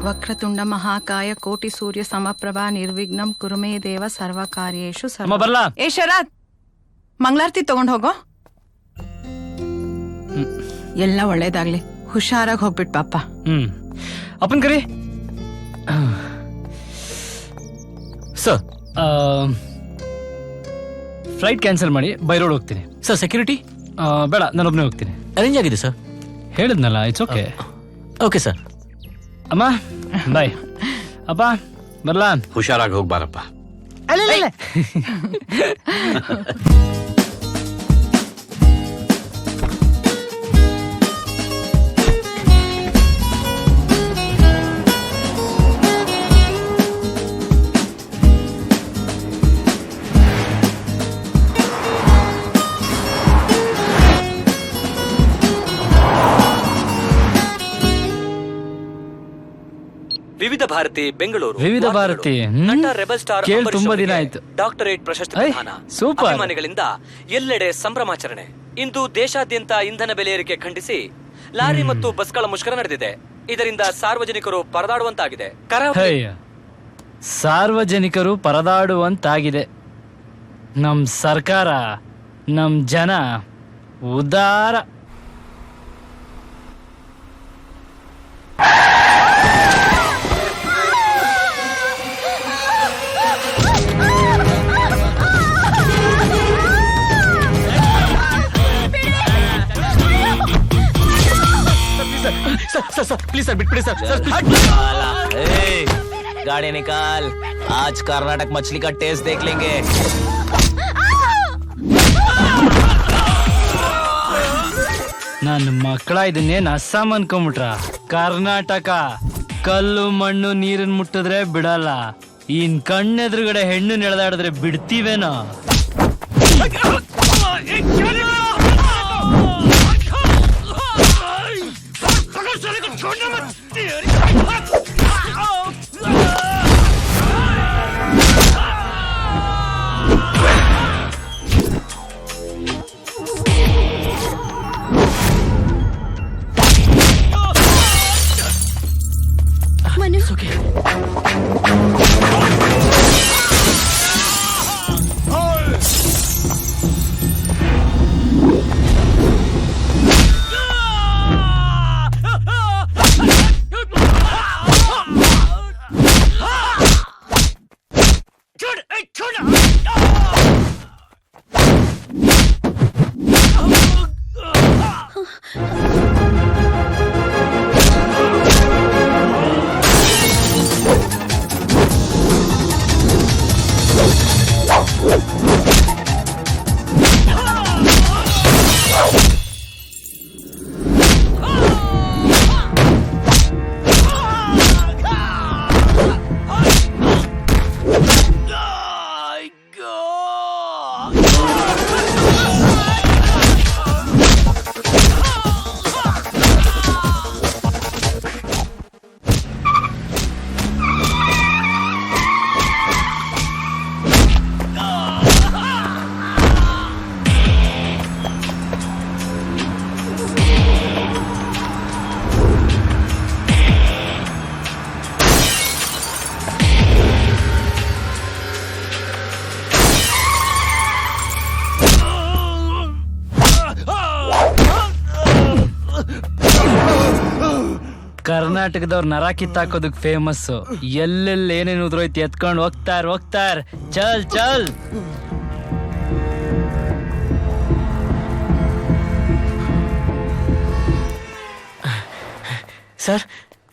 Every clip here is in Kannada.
ವಕ್ರತುಂಡ ಮಹಾಕಾಯ ಕೋಟಿ ಸೂರ್ಯ ಸಮಪ್ರಭಾ ನಿರ್ವಿಘ್ನಂ ಕುರುಮೇ ದೇವ ಸರ್ವಕಾರ್ಯೇಷು ಏ ಶರತ್, ಮಂಗಳಾರತಿ ತಗೊಂಡ್ ಹೋಗೋ. ಎಲ್ಲ ಒಳ್ಳೇದಾಗ್ಲಿ, ಹುಷಾರಾಗಿ ಹೋಗ್ಬಿಟ್ ಪಾಪ. ಅಪ್ಪನ್ ಕರಿ ಸರ್. ಫ್ಲೈಟ್ ಕ್ಯಾನ್ಸಲ್ ಮಾಡಿ ಬೈ ರೋಡ್ ಹೋಗ್ತೀನಿ ಸರ್. ಸೆಕ್ಯೂರಿಟಿ ಬೇಡ, ನಾನೊಬ್ಬನೇ ಹೋಗ್ತೀನಿ. ಅರೇಂಜ್ ಆಗಿದೆ ಸರ್. ಹೇಳಿದ್ನಲ್ಲ, ಇಟ್ಸ್ ಓಕೆ. Okay sir. ಅಮ್ಮ ಬಾಯ್. ಅಪ್ಪ ಬರ್ಲಾ? ಹುಷಾರಾಗಿ ಹೋಗ್ಬಾರಪ್ಪ. ವಿವಿಧ ಭಾರತಿ ಬೆಂಗಳೂರು. ವಿವಿಧ ಭಾರತಿ ನಟ ರೆಬಲ್ ಸ್ಟಾರ್ ಕೇಳಿ ತುಂಬಾ ದಿನ ಆಯ್ತು. ಡಾಕ್ಟರೇಟ್ ಪ್ರಶಸ್ತಿ ಪ್ರದಾನ. ಸೂಪರ್. ಅಭಿಮಾನಿಗಳಿಂದ ಎಲ್ಲೆಡೆ ಸಂಭ್ರಮಾಚರಣೆ. ಇಂದು ದೇಶಾದ್ಯಂತ ಇಂಧನ ಬೆಲೆ ಏರಿಕೆ ಖಂಡಿಸಿ ಲಾರಿ ಮತ್ತು ಬಸ್ಗಳ ಮುಷ್ಕರ ನಡೆದಿದೆ. ಇದರಿಂದ ಸಾರ್ವಜನಿಕರು ಪರದಾಡುವಂತಾಗಿದೆ. ಸಾರ್ವಜನಿಕರು ಪರದಾಡುವಂತಾಗಿದೆ. ನಮ್ ಸರ್ಕಾರ, ನಮ್ ಜನ ಉದಾರ. प्लीज सर, बिटपड़े सर। गाड़ी निकाल, आज कर्नाटक मछली का टेस्ट देख लेंगे। ನನ್ನ ಮಕ್ಕಳ ಇದನ್ನೇನ್ ಅಸ್ಸಾಂ ಅನ್ಕೊಂಬಿಟ್ರ? ಕರ್ನಾಟಕ ಕಲ್ಲು ಮಣ್ಣು ನೀರನ್ ಮುಟ್ಟಿದ್ರೆ ಬಿಡಲ್ಲ. ಇನ್ ಕಣ್ಣೆದುರುಗಡೆ ಹೆಣ್ಣು ನೆಳೆದಾಡಿದ್ರೆ ಬಿಡ್ತೀವೇನೋ? ಕರ್ನಾಟಕದವ್ರ ನರ ಕಿತ್ತಾಕೋದಕ್ ಫೇಮಸ್. ಎಲ್ಲೆಲ್ಲಿ ಏನೇನು ಉದ್ರೋಯ್ತು ಎತ್ಕೊಂಡು ಹೋಗ್ತಾರ. ಚಲ್ ಚಲ್. ಸರ್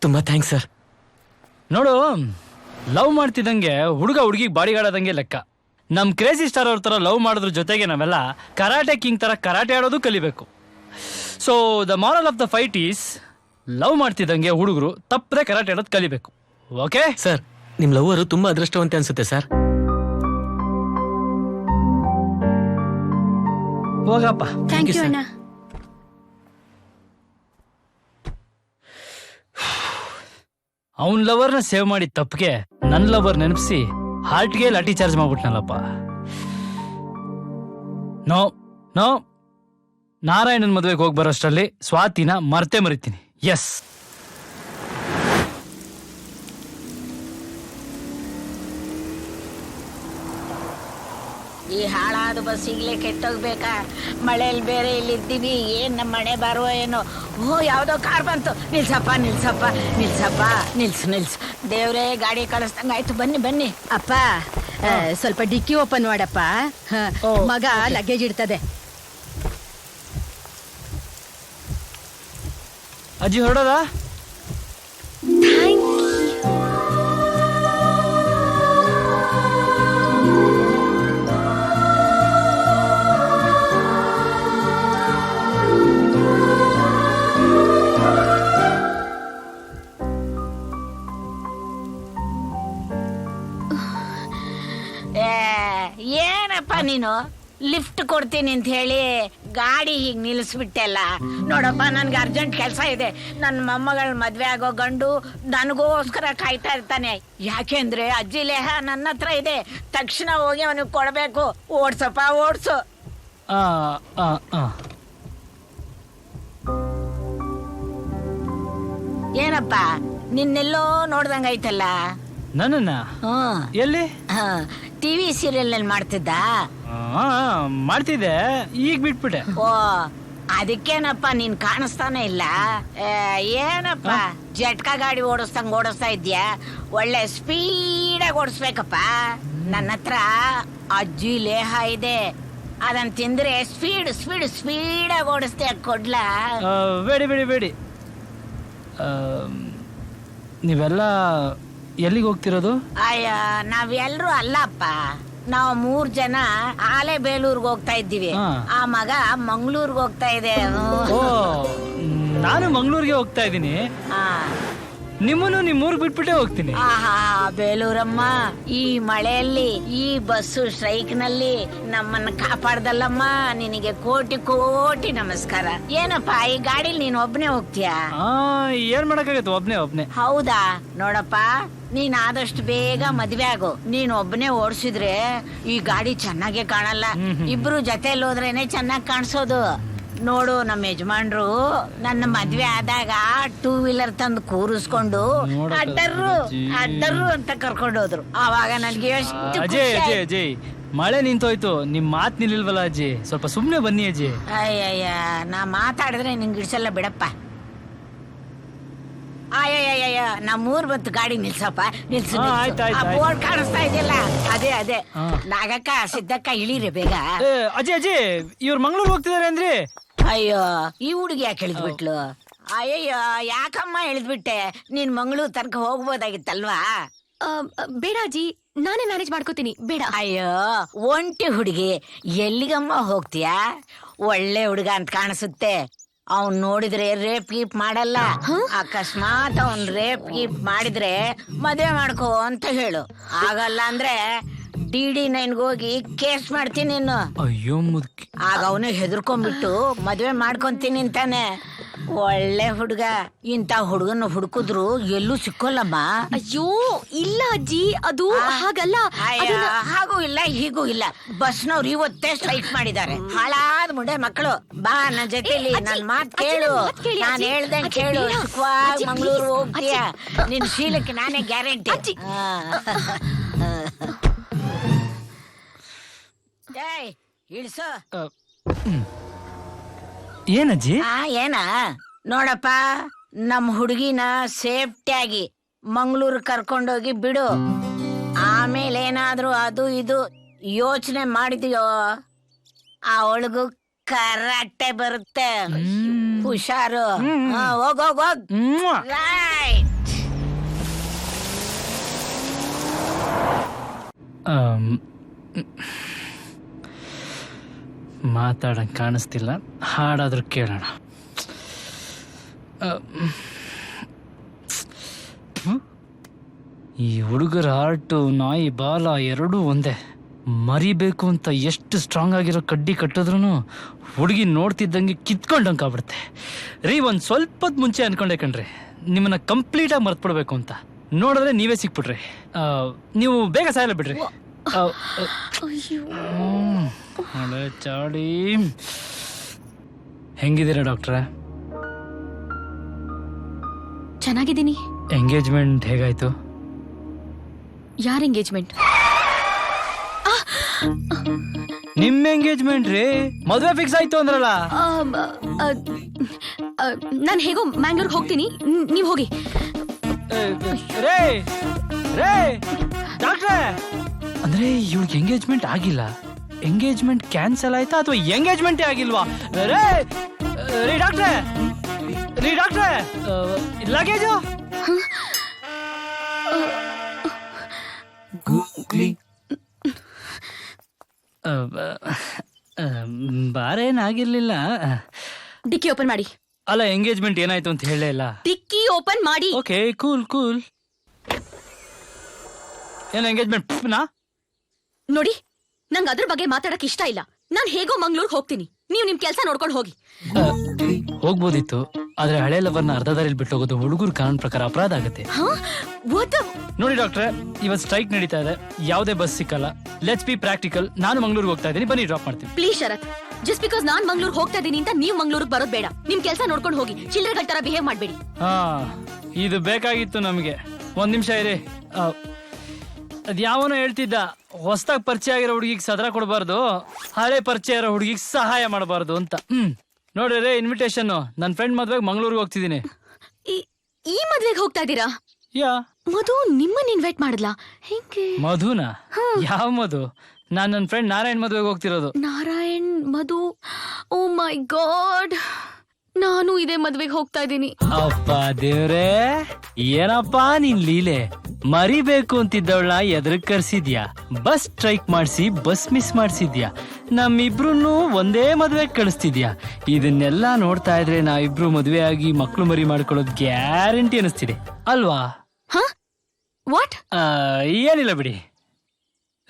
ತುಂಬಾ ಥ್ಯಾಂಕ್ಸ್ ಸರ್. ನೋಡು, ಲವ್ ಮಾಡ್ತಿದ್ದಂಗೆ ಹುಡುಗ ಹುಡುಗಿಗೆ ಬಾಡಿಗಾಡೋದಂಗೆ ಲೆಕ್ಕ. ನಮ್ ಕ್ರೇಜಿ ಸ್ಟಾರ್ ಅವ್ರ ತರ ಲವ್ ಮಾಡೋದ್ರ ಜೊತೆಗೆ ನಾವೆಲ್ಲ ಕರಾಟೆ ಕಿಂಗ್ ತರ ಕರಾಟೆ ಆಡೋದು ಕಲಿಬೇಕು. So the moral of the fight is, love ಮಾಡ್ತಿದ್ದಂಗೆ ಹುಡುಗರು ತಪ್ಪದೆ ಕರಾಟೆ ಆಡೋದು ಕಲಿಬೇಕು. ಓಕೆ ಸರ್, ನಿಮ್ ಲವ್ವರು ತುಂಬಾ ಅದೃಷ್ಟವಂತೆ ಅನ್ಸುತ್ತೆ ಸರ್. ಹೋಗಪ್ಪ. ಥ್ಯಾಂಕ್ ಯು ಅಣ್ಣ. ಅವನ್ ಲವರ್ನ ಸೇವ್ ಮಾಡಿ ತಪ್ಪಿಗೆ ನನ್ ಲವರ್ ನೆನಪಿಸಿ ಹಾರ್ಟ್ಗೆ ಲಾಠಿ ಚಾರ್ಜ್ ಮಾಡ್ಬಿಟ್ನಲ್ಲಪ್ಪ. ನೋ ನೋ, ನಾರಾಯಣನ್ ಮದ್ವೆಗೆ ಹೋಗಿ ಬರೋಷ್ಟರಲ್ಲಿ ಸ್ವಾತಿನ ಮರ್ತೇ ಮರಿತೀನಿ. ಎಸ್. ಈ ಹಾಳಾದ ಬಸ್ ಈಗಲೇ ಕೆಟ್ಟೋಗ್ಬೇಕಾ? ಮಳೆಯಲ್ಲಿ ಬೇರೆ ಇಲ್ಲಿದ್ದೀವಿ, ಏನ್ ನಮ್ಮ ಮನೆ ಬರುವ ಏನೋ. ಓ ಯಾವ್ದೋ ಕಾರ್ ಬಂತು. ನಿಲ್ಸಪ್ಪ ನಿಲ್ಸಪ್ಪ ನಿಲ್ಸಪ್ಪ, ನಿಲ್ಸು. ದೇವ್ರೇ ಗಾಡಿ ಕಳಿಸ್ದಂಗಾಯ್ತು. ಬನ್ನಿ ಬನ್ನಿ. ಅಪ್ಪ ಸ್ವಲ್ಪ ಡಿಕ್ಕಿ ಓಪನ್ ಮಾಡಪ್ಪ. ಮಗ ಲಗೇಜ್ ಇಡ್ತದೆ. ಅಜ್ಜಿ ಹೊರಡೋದ? ಏನಪ್ಪ ನೀನು ಲಿಫ್ಟ್ ಕೊಡ್ತೀನಿ ಅಂತ ಹೇಳಿ ಗಾಡಿ ಹೀಗ್ ನಿಲ್ಲಿಸ್ಬಿಟ್ಟೆಲ್ಲ. ನೋಡಪ್ಪ, ನನ್ಗೆ ಅರ್ಜೆಂಟ್ ಕೆಲಸ ಇದೆ. ನನ್ನ ಮೊಮ್ಮಗಳ ಮದ್ವೆ ಆಗೋ ಗಂಡು ನನಗೋಸ್ಕರ ಕಾಯ್ತಾ ಇರ್ತಾನೆ. ಯಾಕೆಂದ್ರೆ ಅಜ್ಜಿ ಲೇಹ ನನ್ನ ಹತ್ರ ಇದೆ. ತಕ್ಷಣ ಹೋಗಿ ಅವನಿಗೆ ಕೊಡ್ಬೇಕು. ಓಡ್ಸಪ್ಪ ಓಡ್ಸು. ಏನಪ್ಪ ನಿನ್ನೆಲ್ಲೋ ನೋಡ್ದಂಗೈತಲ್ಲ? ನನ್ನ ಎಲ್ಲಿ? ಟಿವಿ ಸೀರಿಯಲ್ ನಲ್ಲಿ ಮಾಡ್ತಿದ್ದ? ಮಾಡ್ತಿದ್ದೆ, ಈಗ ಬಿಟ್ಬಿಟ್ಟೆ. ಓ ಅದಕ್ಕೇನಪ್ಪ ನೀನ್ ಕಾಣಿಸ್ತಾನೆ ಇಲ್ಲ. ಏನಪ್ಪ ಜಟ್ಕಾ ಗಾಡಿ ಓಡಿಸ್ತಾ ಇದ್ಯಾ? ಒಳ್ಳೆ ಸ್ಪೀಡಾಗಿ ಓಡಿಸ್ಬೇಕಪ್ಪ. ನನ್ನ ಹತ್ರ ಅಜ್ಜಿ ಲೇಹ ಇದೆ, ಅದನ್ನ ತಿಂದ್ರೆ ಸ್ಪೀಡಾಗಿ ಓಡಿಸ್ತೆ. ಕೊಡ್ಲಾ? ಬೇಡಿ. ನೀವೆಲ್ಲ ಎಲ್ಲಿಗೆ ಹೋಗ್ತಿರೋದು? ಅಯ್ಯ ನಾವೆಲ್ರೂ ಅಲ್ಲಪ್ಪ, ನಾವು 3 ಜನ ಆಲೆಬೇಲೂರ್ಗೆ ಹೋಗ್ತಾ ಇದ್ದೀವಿ. ಆ ಮಗ ಮಂಗಳೂರ್ಗೆ ಹೋಗ್ತಾ ಇದೆ. ಓ, ನಾನು ಮಂಗಳೂರಿಗೆ ಹೋಗ್ತಾ ಇದ್ದೀನಿ. ನಿಮ್ಮನ್ನು ನಿಮ್ಮೂರ್ಗ್ ಬಿಟ್ಬಿಟ್ಟೆ ಹೋಗ್ತೀನಿ. ಆಹಾ ಬೇಲೂರಮ್ಮ, ಈ ಮಳೆಯಲ್ಲಿ ಈ ಬಸ್ಸು ಸ್ಟ್ರೈಕ್ ನಲ್ಲಿ ನಮ್ಮನ್ನ ಕಾಪಾಡ್ದಲ್ಲಮ್ಮ, ನಿನಗೆ ಕೋಟಿ ನಮಸ್ಕಾರ. ಏನಪ್ಪ ಈ ಗಾಡಿಲಿ ನೀನ್ ಒಬ್ನೇ ಹೋಗ್ತೀಯಾ? ಏನ್ ಮಾಡಕ್ಕಾಗತ್ತೆ, ಒಬ್ನೇ. ಹೌದಾ? ನೋಡಪ್ಪ, ನೀನ್ ಆದಷ್ಟು ಬೇಗ ಮದ್ವೆ ಆಗು. ನೀನ್ ಒಬ್ನೇ ಓಡಿಸಿದ್ರೆ ಈ ಗಾಡಿ ಚೆನ್ನಾಗೆ ಕಾಣಲ್ಲ. ಇಬ್ರು ಜೊತೆಲಿ ಹೋದ್ರೇನೆ ಚೆನ್ನಾಗಿ ಕಾಣಿಸೋದು. ನೋಡು, ನಮ್ಮ ಯಜಮಾನ್ರು ನನ್ನ ಮದ್ವೆ ಆದಾಗ 2 ವೀಲರ್ ತಂದು ಕೂರಿಸ್ಕೊಂಡು ಅಡ್ಡರು ಅಂತ ಕರ್ಕೊಂಡು ಹೋದ್ರು. ಆವಾಗ ನನ್ಗೆ ಎಷ್ಟು ಅಜಯ್, ಮಳೆ ನಿಂತೋಯ್ತು, ನಿಮ್ ಮಾತ್ ನಿಲ್ವಲ್ಲ ಅಜ್ಜಿ. ಸ್ವಲ್ಪ ಸುಮ್ನೆ ಬನ್ನಿ ಅಜ್ಜಿ. ಅಯ್ಯಯ್ಯ, ನಾ ಮಾತಾಡಿದ್ರೆ ನಿಂಗೆ ಇಡ್ಸಲ್ಲ ಬಿಡಪ್ಪ. ಅಯ್ಯಯ್ಯ, ನಮ್ಮೂರ್ ಬಂತು, ಗಾಡಿ ನಿಲ್ಸಪ್ಪ, ನಿಲ್ಸು. ಬೋರ್ಡ್ ಕಾಣಿಸ್ತಾ ಇದೆಯಲ್ಲ, ಅದೇ ನಾಗಕ್ಕ ಸಿದ್ದಕ್ಕ ಇಳೀರಿ ಬೇಗ. ಅಜ್ಜಿ, ಇವ್ರು ಮಂಗಳೂರು ಹೋಗ್ತಿದಾರೆ ಅಂದ್ರಿ? ಅಯ್ಯೋ, ಈ ಹುಡುಗಿ ಯಾಕೆ ಇಳಿದ್ಬಿಟ್ಲು? ಅಯ್ಯಯ್ಯೋ, ಯಾಕಮ್ಮ ಇಳಿದ್ಬಿಟ್ಟೆ? ನೀನ್ ಮಂಗಳೂರು ತನಕ ಹೋಗ್ಬೋದಾಗಿತ್ತಲ್ವಾ? ಬೇಡ ಅಜ್ಜಿ, ನಾನೇ ಮ್ಯಾನೇಜ್ ಮಾಡ್ಕೋತೀನಿ. ಬೇಡ. ಅಯ್ಯೋ, ಒಂಟಿ ಹುಡುಗಿ ಎಲ್ಲಿಗಮ್ಮ ಹೋಗ್ತೀಯಾ? ಒಳ್ಳೆ ಹುಡುಗ ಅಂತ ಕಾಣಿಸುತ್ತೆ. ಅವ್ನ್ ನೋಡಿದ್ರೆ ರೇಪ್ ಗೀಪ್ ಮಾಡಲ್ಲ. ಅಕಸ್ಮಾತ್ ಅವ್ನ್ ರೇಪ್ ಗೀಪ್ ಮಾಡಿದ್ರೆ ಮದ್ವೆ ಮಾಡ್ಕೋ ಅಂತ ಹೇಳು. ಆಗಲ್ಲ ಅಂದ್ರೆ DD9 ಹೋಗಿ ಕೇಸ್ ಮಾಡ್ತೀನಿ ಇನ್ನು. ಅಯ್ಯೋ ಮುದುಕಿ. ಆಗ ಅವನು ಹೆದರ್ಕೊಂಡ್ಬಿಟ್ಟು ಮದ್ವೆ ಮಾಡ್ಕೊಂತೀನಿ ಅಂತಾನೆ. ಒಳ್ಳೆ ಹುಡುಗ. ಇಂತ ಹುಡುಗನ ಹುಡುಕಿದ್ರು ಎಲ್ಲೂ ಸಿಕ್ಕೋಲ್ಲಮ್ಮ. ಅಯ್ಯೋ ಇಲ್ಲ ಅಜ್ಜಿ, ಅದು ಹಾಗಲ್ಲ. ಹಾಗೂ ಇಲ್ಲ ಹೀಗೂ ಇಲ್ಲ. ಬಸ್ನವ್ರು ಇವತ್ತೇ ಸ್ಟ್ರೈಕ್ ಮಾಡಿದ್ದಾರೆ. ಹಾಳಾದ ಮುಂಡೆ ಮಕ್ಕಳು. ಬಾ ನನ್ನ ಜೊತೆಲಿ, ನನ್ ಮಾತ್ ಕೇಳು. ನಾನ್ ಹೇಳ್ದಂಗೆ ಕೇಳು. ಸುಖವಾಗಿ ಮಂಗಳೂರು ಹೋಗ್ತೀಯ. ನಿನ್ ಶೀಲಕ್ಕೆ ನಾನೇ ಗ್ಯಾರಂಟಿ. ಇಳಿಸೋ. ಏನಜ್ಜಿ? ಏನ ನೋಡಪ್ಪ, ನಮ್ ಹುಡುಗಿನ ಸೇಫ್ಟಿಯಾಗಿ ಮಂಗಳೂರು ಕರ್ಕೊಂಡೋಗಿ ಬಿಡು. ಆಮೇಲೆ ಏನಾದ್ರೂ ಅದು ಇದು ಯೋಚನೆ ಮಾಡಿದ್ಯೋ ಅವಳಿಗೂ ಕರಾಟೆ ಬರುತ್ತೆ. ಹುಷಾರು. ಹೋಗ್ ರೈಟ್. ಮಾತಾಡಂಗ್ ಕಾಣಿಸ್ತಿಲ್ಲ, ಹಾಡಾದ್ರೂ ಕೇಳೋಣ. ಈ ಹುಡುಗರ ಹಾರ್ಟು ನಾಯಿ ಬಾಲ ಎರಡೂ ಒಂದೇ. ಮರಿಬೇಕು ಅಂತ ಎಷ್ಟು ಸ್ಟ್ರಾಂಗ್ ಆಗಿರೋ ಕಡ್ಡಿ ಕಟ್ಟಿದ್ರು ಹುಡುಗಿ ನೋಡ್ತಿದ್ದಂಗೆ ಕಿತ್ಕೊಂಡಂಗೆ ಆಗ್ಬಿಡುತ್ತೆ. ರೀ, ಒಂದು ಸ್ವಲ್ಪ ಹೊತ್ತು ಮುಂಚೆ ಅನ್ಕೊಂಡೆ ಕಣ್ರಿ ನಿಮ್ಮನ್ನ ಕಂಪ್ಲೀಟಾಗಿ ಮರ್ತ್ಬಿಡ್ಬೇಕು ಅಂತ. ನೋಡಿದ್ರೆ ನೀವೇ ಸಿಕ್ಬಿಟ್ರಿ. ನೀವು ಬೇಗ ಸಾಯಲ್ಲ ಬಿಡ್ರಿ. ಹಳೆ ಚಾಡಿ. ಹೆಂಗಿದ್ದೀರಾ ಡಾಕ್ಟ್ರೆ? ಚೆನ್ನಾಗಿದ್ದೀನಿ. ಎಂಗೇಜ್ಮೆಂಟ್ ಹೇಗಾಯ್ತು? ಯಾರ ಎಂಗೇಜ್ಮೆಂಟ್? ನಿಮ್ ಎಂಗೇಜ್ಮೆಂಟ್ ರೀ, ಮದ್ವೆ ಫಿಕ್ಸ್ ಆಯ್ತು ಅಂದ್ರಲ್ಲ. ನಾನು ಹೇಗೋ ಮ್ಯಾಂಗ್ಳೂರ್ಗೆ ಹೋಗ್ತೀನಿ, ನೀವ್ ಹೋಗಿ. ರೇ ರೇ ಡಾಕ್ಟ್ರೆ, ಅಂದ್ರೆ ಇವ್ಳಿಗೆ ಎಂಗೇಜ್ಮೆಂಟ್ ಆಗಿಲ್ಲ, ಎಂಗೇಜ್ಮೆಂಟ್ ಕ್ಯಾನ್ಸಲ್ ಆಯ್ತಾ ಅಥವಾ ಎಂಗೇಜ್ಮೆಂಟೇ ಆಗಿಲ್ವಾ? ರೇ ರೀ ಡಾಕ್ಟ್ರೆ, ರೀ ಡಾಕ್ಟ್ರೆ, ಲಗೇಜು ಬಾರೇನಾಗಿರ್ಲಿಲ್ಲ. ಡಿಕ್ಕಿ ಓಪನ್ ಮಾಡಿ. ಅಲ್ಲ, ಎಂಗೇಜ್ಮೆಂಟ್ ಏನಾಯ್ತು ಅಂತ ಹೇಳೇ ಇಲ್ಲ. ಡಿಕ್ಕಿ ಓಪನ್ ಮಾಡಿ. Okay, cool cool. ಏನು ಎಂಗೇಜ್ಮೆಂಟ್ ನಾ? ನೋಡಿ, ನಂಗೆ ಅದ್ರ ಬಗ್ಗೆ ಮಾತಾಡಕ್ ಇಷ್ಟ ಇಲ್ಲ. ನಾನ್ ಹೇಗೋ ಮಂಗ್ಳೂರ್ಗೆ ಹೋಗ್ತೀನಿ, ನೀವು ನಿಮ್ ಕೆಲ್ಸ ನೋಡ್ಕೊಂಡು ಹೋಗಿ. ಹೋಗ್ಬೋದಿತ್ತು, ಆದ್ರೆ ಹಳೆ ಲವರ್ನ ಅರ್ಧ ದಾರಿಲಿ ಬಿಟ್ಟು ಹೋಗೋದು ಹುಡುಗರು ಕಾನೂನು ಪ್ರಕಾರ ಅಪರಾಧ ಆಗುತ್ತೆ. ನೋಡಿ ಡಾಕ್ಟ್ರೆ, ಇವತ್ತು ಸ್ಟ್ರೈಕ್ ನಡೀತಾ ಇದೆ, ಯಾವುದೇ ಬಸ್ ಸಿಕ್ಕಲ್ಲ. Let's be practical. ನಾನು ಮಂಗ್ಳೂರ್ಗೆ ಹೋಗ್ತಾ ಇದ್ದೀನಿ, ಬನ್ನಿ ಡ್ರಾಪ್ ಮಾಡ್ತೀನಿ. ಪ್ಲೀಸ್ ಶರತ್, ಜಸ್ಟ್ ಬಿಕಾಸ್ ನಾನ್ ಮಂಗ್ಳೂರ್ಗೆ ಹೋಗ್ತಾ ಇದೀನಿ ಅಂತ ನೀವು ಮಂಗ್ಳೂರ್ಗೆ ಬರೋದ್ ಬೇಡ. ನಿಮ್ ಕೆಲ್ಸ ನೋಡ್ಕೊಂಡು ಹೋಗಿ, ಚಿಲ್ಲರೆಗಳ ತರ ಬಿಹೇವ್ ಮಾಡ್ಬೇಡಿ. ಹಾ, ಇದು ಬೇಕಾಗಿತ್ತು ನಮಗೆ. ಒಂದ್ ನಿಮಿಷ ಇರಿ. ಅದ್ ಯಾವನೋ ಹೇಳ್ತಿದ್ದ, ಹೊಸದಾಗಿ ಪರಿಚಯ ಆಗಿರೋ ಹುಡುಗಿಗೆ ಸದರ ಕೊಡಬಾರ್ದು, ಹಳೆ ಪರಿಚಯ ಇರೋ ಹುಡುಗಿಗೆ ಸಹಾಯ ಮಾಡಬಾರ್ದು ಅಂತ. ನೋಡ್ರಿ ರೇ, ಇನ್ವಿಟೇಷನ್. ನನ್ನ ಫ್ರೆಂಡ್ ಮದ್ವೆಗೆ ಮಂಗ್ಳೂರ್ಗೆ ಹೋಗ್ತಿದ್ದೀನಿ. ಈ ಮದ್ವೆಗೆ ಹೋಗ್ತಾ ಇದ್ದೀರಾ? ಯಾ, ಮಧು ನಿಮ್ಮನ್ನ ಇನ್ವೈಟ್ ಮಾಡಿದ್ಲಾ? ಹೆಂಗೆ? ಮಧುನಾ? ಯಾವ ಮಧು? ನಾನ್ ನನ್ನ ಫ್ರೆಂಡ್ ನಾರಾಯಣ್ ಮದ್ವೆಗೆ ಹೋಗ್ತಿರೋದು. ನಾರಾಯಣ್ ಮಧು? ಓ ಮೈ ಗಾಡ್, ನಾನು ಇದೇ ಮದ್ವೆಗೆ ಹೋಗ್ತಾ ಇದ್ದೀನಿ. ಅಪ್ಪ ದೇವ್ರೇ, ಏನಪ್ಪಾ ನಿನ್ ಲೀಲೆ. ಮರಿಬೇಕು ಅಂತಿದ್ದವಳ ಎದುರು ಕರ್ಸಿದ್ಯಾ, ಬಸ್ ಸ್ಟ್ರೈಕ್ ಮಾಡಿಸಿ ಬಸ್ ಮಿಸ್ ಮಾಡ್ಸಿದ್ಯಾ, ನಮ್ಮಿಬ್ರು ಒಂದೇ ಮದ್ವೆಗೆ ಕಳಿಸ್ತಿದ್ಯಾ. ಇದನ್ನೆಲ್ಲ ನೋಡ್ತಾ ಇದ್ರೆ ನಾವಿಬ್ರು ಮದ್ವೆ ಆಗಿ ಮಕ್ಳು ಮರಿ ಮಾಡ್ಕೊಳ್ಳೋದು ಗ್ಯಾರಂಟಿ ಅನಿಸ್ತಿದೆ ಅಲ್ವಾ? ವಾಟ್? ಏನಿಲ್ಲ ಬಿಡಿ.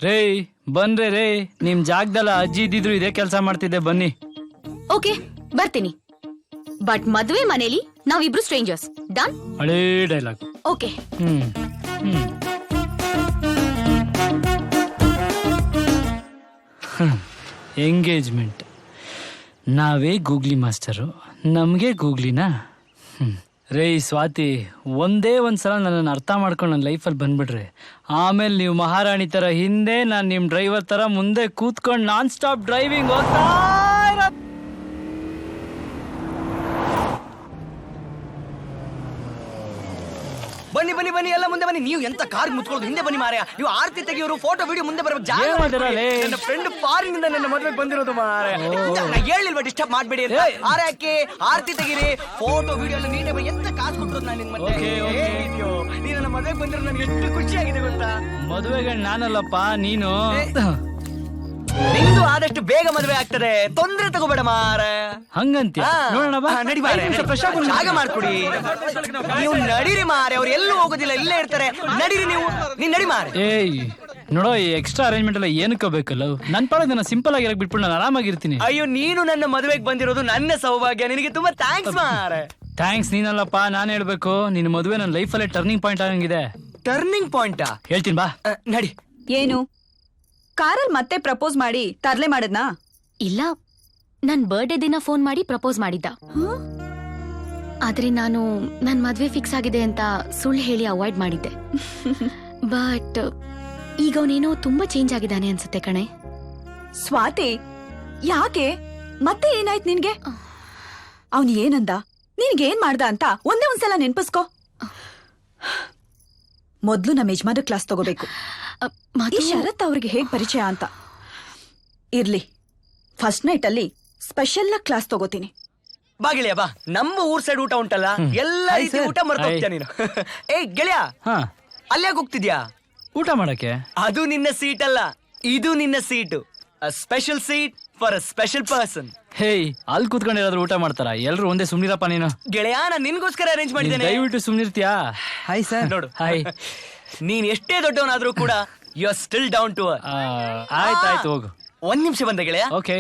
ರೇ ಬನ್ರಿ ರೇ, ನಿಮ್ ಜಾಗದಲ್ಲ ಅಜ್ಜಿ ಇದ್ದಿದ್ರು ಇದೇ ಕೆಲಸ ಮಾಡ್ತಿದ್ದೆ, ಬನ್ನಿ. ಓಕೆ, ಬರ್ತೀನಿ. ಬಟ್ ಮದ್ವೆ ಮನೇಲಿ ನಾವಿಬ್ರು ಸ್ಟ್ರೇಂಜರ್ಸ್. ಡನ್? ಹಳೇ ಡೈಲಾಗ್. ಓಕೆ. ಎಂಗೇಜ್ಮೆಂಟ್ ನಾವೇ ಗೂಗ್ಲಿ ಮಾಸ್ಟರು, ನಮಗೆ ಗೂಗ್ಲಿನಾ? ರೇ ಸ್ವಾತಿ, ಒಂದೇ ಒಂದ್ಸಲ ನನ್ನನ್ನು ಅರ್ಥ ಮಾಡ್ಕೊಂಡು ನನ್ನ ಲೈಫಲ್ಲಿ ಬಂದ್ಬಿಡ್ರಿ, ಆಮೇಲೆ ನೀವು ಮಹಾರಾಣಿ ತರ ಹಿಂದೆ, ನಾನು ನಿಮ್ ಡ್ರೈವರ್ ತರ ಮುಂದೆ ಕೂತ್ಕೊಂಡು ನಾನ್ ಸ್ಟಾಪ್ ಡ್ರೈವಿಂಗ್ ಹೋಗ್ತಾ ಇರೋದು. ಬನ್ನಿ ಬನ್ನಿ ಬನ್ನಿ, ಎಲ್ಲ ಮುಂದೆ ಬನ್ನಿ. ನೀವು ಎಂತ ಕಾರ್ ಮುಚ್ಕೊಳ್ಳೋದು, ಹಿಂದೆ ಬನ್ನಿ ಮಾರ್ಯ. ನೀವು ಆರ್ತಿ ತೆಗಿಯೋರು, ಫೋಟೋ ವಿಡಿಯೋ ಮುಂದೆ ಬರಬೇಕು. ಏನ್ ಮಾಡ್ತೀರಾ ಲೇ? ನನ್ನ ಫ್ರೆಂಡ್ ಫಾರಿನ್ ಇಂದ ನನ್ನ ಮದ್ವೆಗೆ ಬಂದಿರೋದು ಮಾರ್ಯ. ನಾ ಹೇಳಿಲ್ವಾ ಡಿಸ್ಟರ್ಬ್ ಮಾಡ್ಬೇಡಿ ಅಂತ? ಆರಕ್ಕೆ ಆರ್ತಿ ತೆಗೀರಿ, ಫೋಟೋ ವಿಡಿಯೋ ಎಲ್ಲ ನೀಟೇ ಎಂತ ಕಾಸು ಕೊಟ್ಟರು ನಾನು ನಿನ್ ಮತ್ತೆ. ನೀನು ನನ್ನ ಮದ್ವೆಗೆ ಬಂದಿರೋ ನನಗೆ ಎಷ್ಟು ಖುಷಿ ಆಗಿದೆ ಗೊತ್ತಾ? ಮದುವೆಗೆ ನಾನಲ್ಲಪ್ಪ, ನೀನು. ನಿಂದು ಆದಷ್ಟು ಬೇಗ ಮದುವೆ ಆಗ್ತದೆ, ತೊಂದ್ರೆ ತಗೋಬೇಡ ಮಾರ. ಹಂಗಂತ್ಯ? ನೋಡೋಣ ಬಾ. ನಡಿ ಜಾಗ ಮಾಡ್ಕೊಡಿ. ನೀವು ನಡೀರಿ ಮಾರೆ, ಅವ್ರು ಎಲ್ಲೂ ಹೋಗೋದಿಲ್ಲ, ಇಲ್ಲೇ ಇರ್ತಾರೆ. ನಡೀರಿ ನೀವು, ನೀನ್ ನಡಿ ಮಾರೆ. ಏಯ್ ನೋಡೋ, ಈ ಎಕ್ಸ್ಟ್ರಾ ಅರೇಂಜ್ಮೆಂಟ್ ಎಲ್ಲ ಏನಕ್ಕೆ ಬೇಕಲ್ಲ? ನನ್ ಪಾಡೋದು ನಾನು ಸಿಂಪಲ್ ಆಗಿರಕ್ ಬಿಟ್ಬಿಟ್ಟು ನಾನು ಆರಾಮಾಗಿರ್ತೀನಿ. ಅಯ್ಯೋ, ನೀನು ನನ್ನ ಮದುವೆಗೆ ಬಂದಿರೋದು ನನ್ನ ಸೌಭಾಗ್ಯ. ನಿನಗೆ ತುಂಬಾ ಥ್ಯಾಂಕ್ಸ್ ಮಾರೆ. ಥ್ಯಾಂಕ್ಸ್ ನೀನಲ್ಲಪ್ಪ, ನಾನ್ ಹೇಳ್ಬೇಕು. ನಿನ್ ಮದುವೆ ನನ್ನ ಲೈಫಲ್ಲೇ ಟರ್ನಿಂಗ್ ಪಾಯಿಂಟ್ ಆಗಂಗಿದೆ. ಟರ್ನಿಂಗ್ ಪಾಯಿಂಟಾ? ಹೇಳ್ತೀನಿ ಬಾ. ನಡಿ. ಏನು ಕಾರಲ್ಲಿ ಮತ್ತೆ ಪ್ರಪೋಸ್ ಮಾಡಿ ತರ್ಲೆ ಮಾಡದ್ನಾ? ಇಲ್ಲ, ನನ್ ಬರ್ಡೇ ದಿನ ಫೋನ್ ಮಾಡಿ ಪ್ರಪೋಸ್ ಮಾಡಿದ್ದ. ಆದ್ರೆ ನಾನು ನನ್ ಮದ್ವೆ ಫಿಕ್ಸ್ ಆಗಿದೆ ಅಂತ ಸುಳ್ಳು ಹೇಳಿ ಅವಾಯ್ಡ್ ಮಾಡಿದ್ದೆ. ಬಟ್ ಈಗ ಅವನೇನೋ ತುಂಬಾ ಚೇಂಜ್ ಆಗಿದ್ದಾನೆ ಅನ್ಸುತ್ತೆ ಕಣೆ. ಸ್ವಾತಿ, ಯಾಕೆ ಮತ್ತೆ ಏನಾಯ್ತು ನಿನ್ಗೆ? ಅವನ್ ಏನಂದ, ನಿನ್ಗೇನ್ ಮಾಡ್ದ ಅಂತ ಒಂದೇ ಒಂದ್ಸಲ ನೆನ್ಪಿಸ್ಕೋ. ಮೊದ್ಲು ನಮ್ಮ ಯಜಮಾನ್ರ ಕ್ಲಾಸ್ ತಗೋಬೇಕು. ಈ ಶರತ್ ಅವ್ರಿಗೆ ಹೇಗ್ ಪರಿಚಯ ಅಂತ. ಇರ್ಲಿ, ಫಸ್ಟ್ ನೈಟ್ ಅಲ್ಲಿ ಸ್ಪೆಷಲ್ ಕ್ಲಾಸ್ ತಗೋತೀನಿ. ಬಾ ಗೆಳೆಯ ಬಾ, ನಮ್ಮ ಊರ್ ಸೈಡ್ ಊಟ ಉಂಟಲ್ಲ, ಎಲ್ಲ ರೀತಿ ಊಟ ಮರ್ತೋಗ್ತೀಯ ನೀನು. ಏಯ್ ಗೆಳೆಯ, ಅಲ್ಲೇ ಹೋಗ್ತಿದ್ಯಾ ಊಟ ಮಾಡಕ್ಕೆ? ಅದು ನಿನ್ನ ಸೀಟ್ ಅಲ್ಲ, ಇದು ನಿನ್ನ seat. Special seat for a special person. Hey, ಅಲ್ಲಿ ಕೂತ್ಕೊಂಡು ಏನಾದ್ರು ಊಟ ಮಾಡ್ತಾರ? ಎಲ್ರು ಒಂದೇ ಸುಮ್ನಿರಪ್ಪ ನೀನು. ಗೆಳೆಯ, ನಾನು ನಿನ್ಗೋಸ್ಕರ ಅರೇಂಜ್ ಮಾಡಿದ್ದೇನೆ, ದಯವಿಟ್ಟು ಸುಮ್ನಿರ್ತೀಯಾ? Hi sir. ನೋಡು, ಹಾಯ್. ನೀನ್ ಎಷ್ಟೇ ದೊಡ್ಡವನಾದ್ರೂ ಕೂಡ you are still down to earth. ಆಯ್ತಾಯ್ತು, ಹೋಗು. ಒಂದ್ ನಿಮಿಷ ಬಂದ ಗೆಳೆಯ. ಓಕೆ.